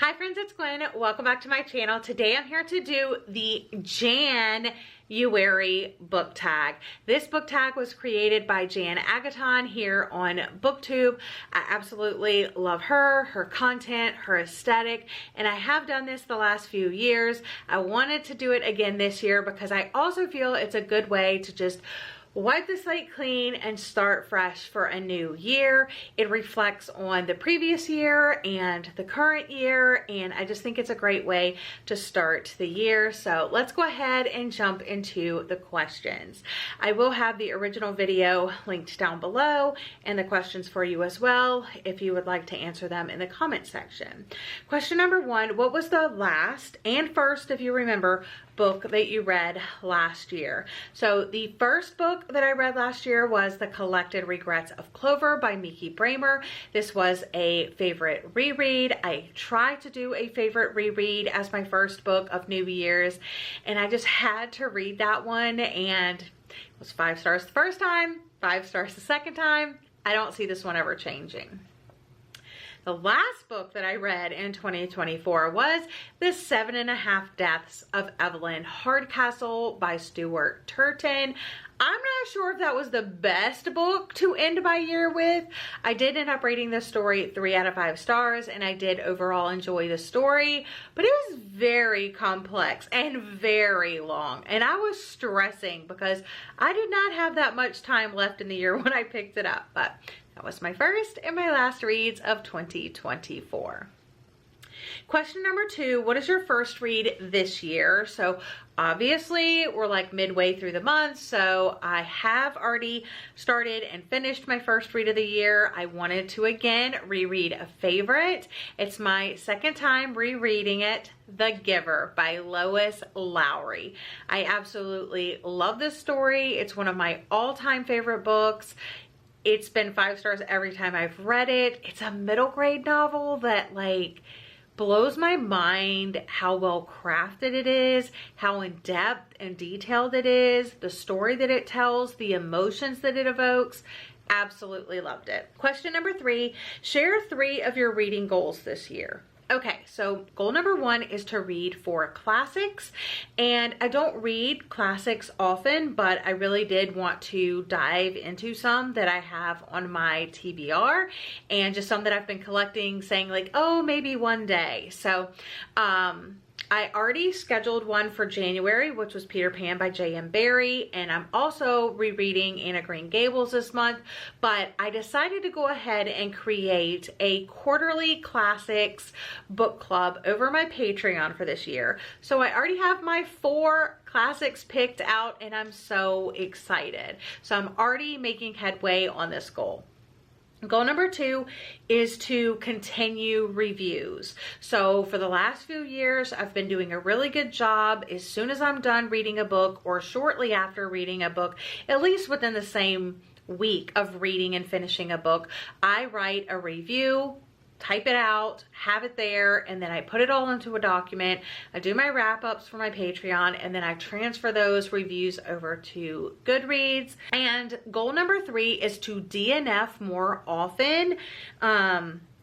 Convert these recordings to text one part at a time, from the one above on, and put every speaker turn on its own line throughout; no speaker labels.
Hi friends, it's Gwen. Welcome back to my channel. Today I'm here to do the JAN-uary Book Tag. This book tag was created by 𝒍𝒊𝒏𝒌𝒔 here on BookTube. I absolutely love her content, her aesthetic, and I have done this the last few years. I wanted to do it again this year because I also feel it's a good way to just wipe the slate clean and start fresh for a new year. It reflects on the previous year and the current year, and I just think it's a great way to start the year. So let's go ahead and jump into the questions. I will have the original video linked down below and the questions for you as well if you would like to answer them in the comment section. Question number one, what was the last and first, if you remember, book that you read last year? So the first book that I read last year was The Collected Regrets of Clover by 𝒑𝒐𝒏𝒂𝒔𝒕. This was a favorite reread. I tried to do a favorite reread as my first book of New Year's, and I just had to read that one, and it was 5 stars the first time, 5 stars the second time. I don't see this one ever changing. The last book that I read in 2024 was The 7.5 Deaths of Evelyn Hardcastle by Stuart Turton. I'm not sure if that was the best book to end my year with. I did end up rating this story 3 out of 5 stars, and I did overall enjoy the story, but it was very complex and very long, and I was stressing because I did not have that much time left in the year when I picked it up, but that was my first and my last reads of 2024. Question number 2, what is your first read this year? So obviously we're like midway through the month, so I have already started and finished my first read of the year. I wanted to again reread a favorite. It's my second time rereading it, The Giver by Lois Lowry. I absolutely love this story. It's one of my all-time favorite books. It's been 5 stars every time I've read it. It's a middle grade novel that like blows my mind how well crafted it is, how in depth and detailed it is, the story that it tells, the emotions that it evokes. Absolutely loved it. Question number 3, share 3 of your reading goals this year. Okay, so goal number 1 is to read 4 classics, and I don't read classics often, but I really did want to dive into some that I have on my TBR and just some that I've been collecting, saying like, oh, maybe one day. So I already scheduled one for January, which was Peter Pan by J.M. Barrie, and I'm also rereading Anne of Green Gables this month, but I decided to go ahead and create a quarterly classics book club over my Patreon for this year. So I already have my 4 classics picked out, and I'm so excited. So I'm already making headway on this goal. Goal number 2 is to continue reviews. So for the last few years, I've been doing a really good job. As soon as I'm done reading a book or shortly after reading a book, at least within the same week of reading and finishing a book, I write a review, type it out, have it there, and then I put it all into a document. I do my wrap-ups for my Patreon, and then I transfer those reviews over to Goodreads. And goal number 3 is to DNF more often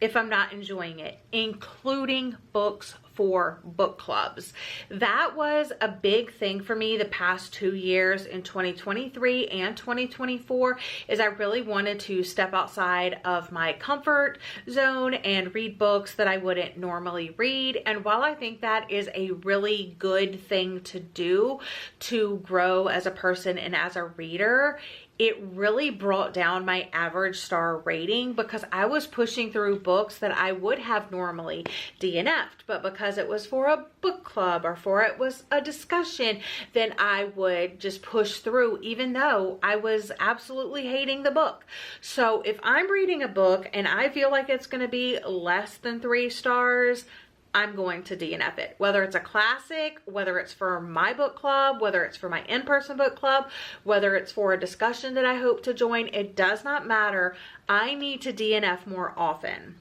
if I'm not enjoying it, including books for book clubs. That was a big thing for me the past 2 years in 2023 and 2024, is I really wanted to step outside of my comfort zone and read books that I wouldn't normally read. And while I think that is a really good thing to do to grow as a person and as a reader, it really brought down my average star rating because I was pushing through books that I would have normally DNF'd, but because it was for a book club or for it was a discussion, then I would just push through even though I was absolutely hating the book. So if I'm reading a book and I feel like it's going to be less than 3 stars, I'm going to DNF it. Whether it's a classic, whether it's for my book club, whether it's for my in-person book club, whether it's for a discussion that I hope to join, it does not matter. I need to DNF more often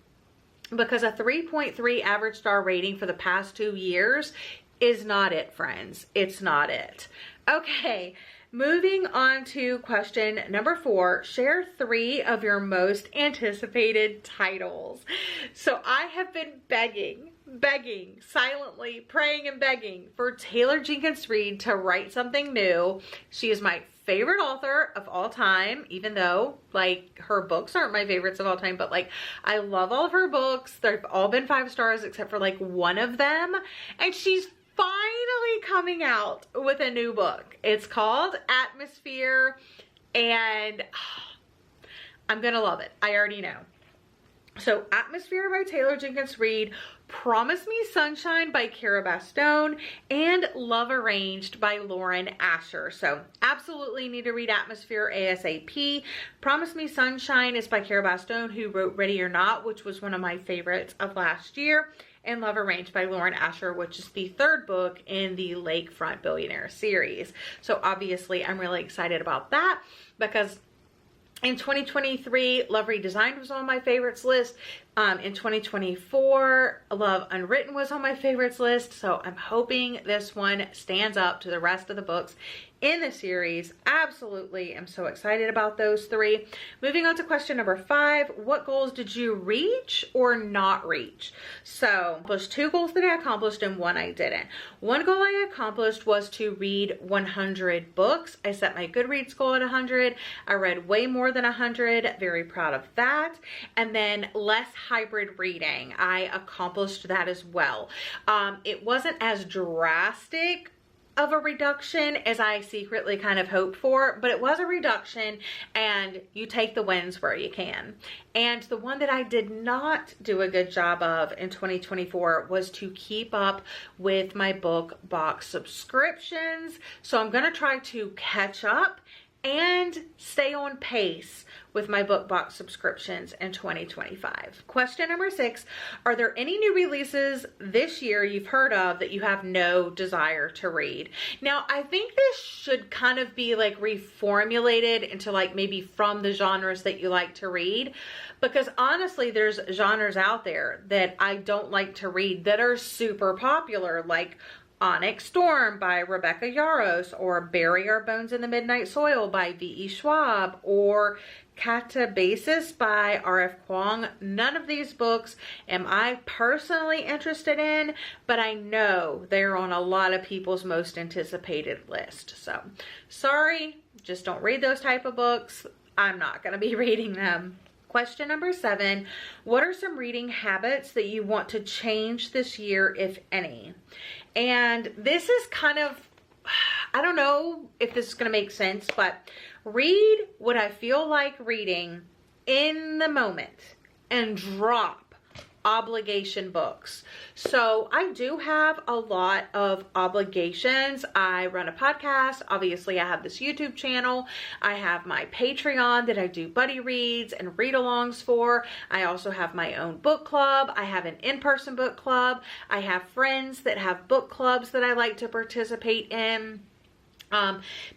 because a 3.3 average star rating for the past 2 years is not it, friends. It's not it. Okay, moving on to question number 4, share 3 of your most anticipated titles. So I have been begging begging, silently praying and begging for Taylor Jenkins Reid to write something new. She is my favorite author of all time, even though like her books aren't my favorites of all time, but like I love all of her books. They've all been 5 stars except for like one of them, and she's finally coming out with a new book. It's called Atmosphere, and I'm gonna love it. I already know. So Atmosphere by Taylor Jenkins Reid, Promise Me Sunshine by Kara Bastone, and Love Arranged by Lauren Asher. So absolutely need to read Atmosphere ASAP. Promise Me Sunshine is by Kara Bastone, who wrote Ready or Not, which was one of my favorites of last year, and Love Arranged by Lauren Asher, which is the 3rd book in the Lakefront Billionaire series. So obviously I'm really excited about that because in 2023, Love Redesigned was on my favorites list. In 2024, Love Unwritten was on my favorites list. So I'm hoping this one stands up to the rest of the books in the series. Absolutely. I'm so excited about those 3. Moving on to question number 5. What goals did you reach or not reach? So there's 2 goals that I accomplished and 1 I didn't. One goal I accomplished was to read 100 books. I set my Goodreads goal at 100. I read way more than 100. Very proud of that. And then less hybrid reading. I accomplished that as well. It wasn't as drastic of a reduction as I secretly kind of hoped for, but it was a reduction, and you take the wins where you can. And the one that I did not do a good job of in 2024 was to keep up with my book box subscriptions. So I'm gonna try to catch up and stay on pace with my book box subscriptions in 2025. Question number 6, are there any new releases this year you've heard of that you have no desire to read? Now, I think this should kind of be like reformulated into like maybe from the genres that you like to read, because honestly, there's genres out there that I don't like to read that are super popular, like Onyx Storm by Rebecca Yarros, or Bury Our Bones in the Midnight Soil by V.E. Schwab, or Catabasis by R.F. Kuang. None of these books am I personally interested in, but I know they're on a lot of people's most anticipated list. So sorry, just don't read those type of books. I'm not going to be reading them. Question number 7, what are some reading habits that you want to change this year, if any? And this is kind of, I don't know if this is going to make sense, but read what I feel like reading in the moment and drop obligation books. So I do have a lot of obligations. I run a podcast. Obviously, I have this YouTube channel. I have my Patreon that I do buddy reads and read-alongs for. I also have my own book club. I have an in-person book club. I have friends that have book clubs that I like to participate in.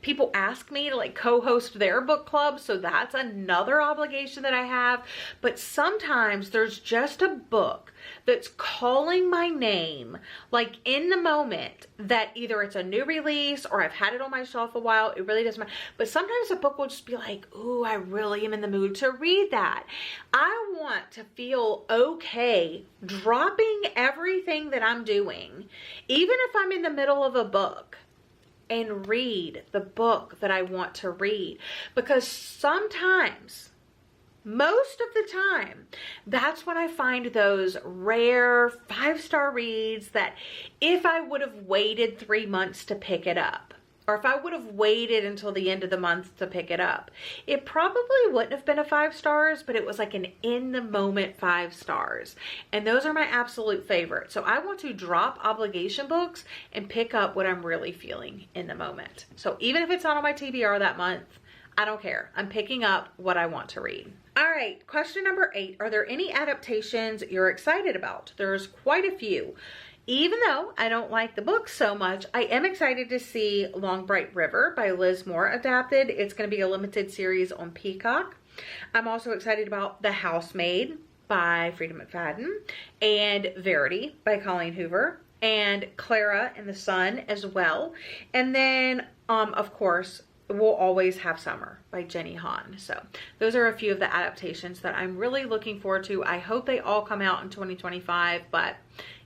People ask me to like co-host their book club, so that's another obligation that I have. But sometimes there's just a book that's calling my name like in the moment, that either it's a new release or I've had it on my shelf a while. It really doesn't matter. But sometimes a book will just be like, ooh, I really am in the mood to read that. I want to feel okay dropping everything that I'm doing, even if I'm in the middle of a book, and read the book that I want to read. Because sometimes, most of the time, that's when I find those rare 5-star reads that if I would have waited 3 months to pick it up, or if I would have waited until the end of the month to pick it up, it probably wouldn't have been a 5 stars, but it was like an in the moment 5 stars. And those are my absolute favorites. So I want to drop obligation books and pick up what I'm really feeling in the moment. So even if it's not on my TBR that month, I don't care. I'm picking up what I want to read. All right, question number 8. Are there any adaptations you're excited about? There's quite a few. Even though I don't like the book so much, I am excited to see Long Bright River by Liz Moore adapted. It's going to be a limited series on Peacock. I'm also excited about The Housemaid by Freida McFadden, and Verity by Colleen Hoover, and Clara and the Sun as well. And then, of course, We'll Always Have Summer by Jenny Han. So those are a few of the adaptations that I'm really looking forward to. I hope they all come out in 2025, but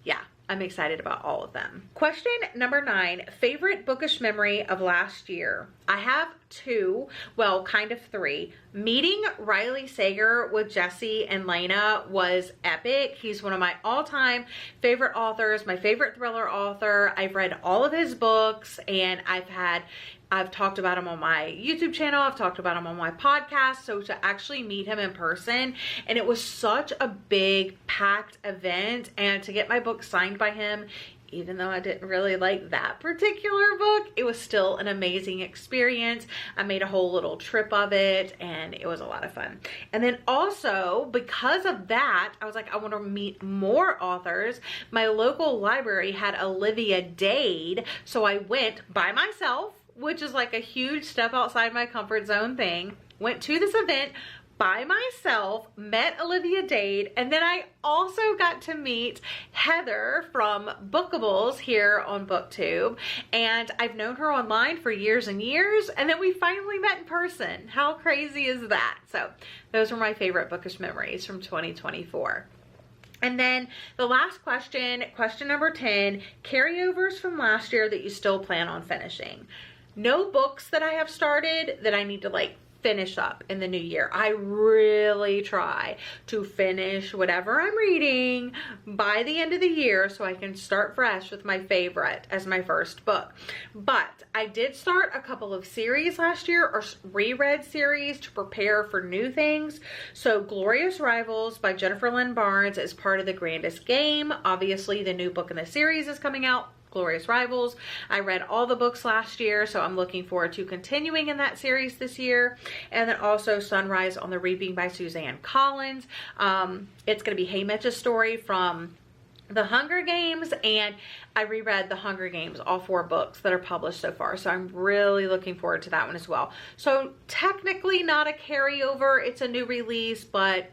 yeah, I'm excited about all of them. Question number 9, favorite bookish memory of last year. I have 2, well, kind of 3. Meeting Riley Sager with Jesse and Lena was epic. He's one of my all-time favorite authors, my favorite thriller author. I've read all of his books, and I've talked about him on my YouTube channel. I've talked about him on my podcast. So to actually meet him in person, and it was such a big packed event, and to get my book signed by him, even though I didn't really like that particular book, it was still an amazing experience. I made a whole little trip of it, and it was a lot of fun. And then also, because of that, I was like, I want to meet more authors. My local library had Olivia Dade, so I went by myself, which is like a huge step outside my comfort zone thing. Went to this event by myself, met Olivia Dade, and then I also got to meet Heather from Bookables here on BookTube, and I've known her online for years and years, and then we finally met in person. How crazy is that? So those were my favorite bookish memories from 2024. And then the last question, question number 10, carryovers from last year that you still plan on finishing. No books that I have started that I need to like finish up in the new year. I really try to finish whatever I'm reading by the end of the year so I can start fresh with my favorite as my first book. But I did start a couple of series last year, or reread series, to prepare for new things. So Glorious Rivals by Jennifer Lynn Barnes is part of The Grandest Game. Obviously the new book in the series is coming out, Glorious Rivals. I read all the books last year, so I'm looking forward to continuing in that series this year. And then also Sunrise on the Reaping by Suzanne Collins. It's going to be Haymitch's story from The Hunger Games, and I reread The Hunger Games, all 4 books that are published so far, so I'm really looking forward to that one as well. So technically not a carryover, it's a new release, but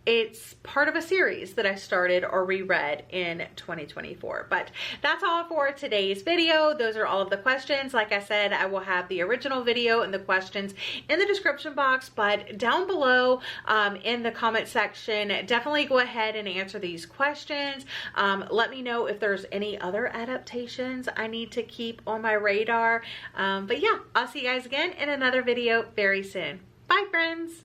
it's part of a series that I started or reread in 2024. But that's all for today's video. Those are all of the questions. Like I said, I will have the original video and the questions in the description box, but down below in the comment section, definitely go ahead and answer these questions. Let me know if there's any other adaptations I need to keep on my radar. But yeah, I'll see you guys again in another video very soon. Bye, friends.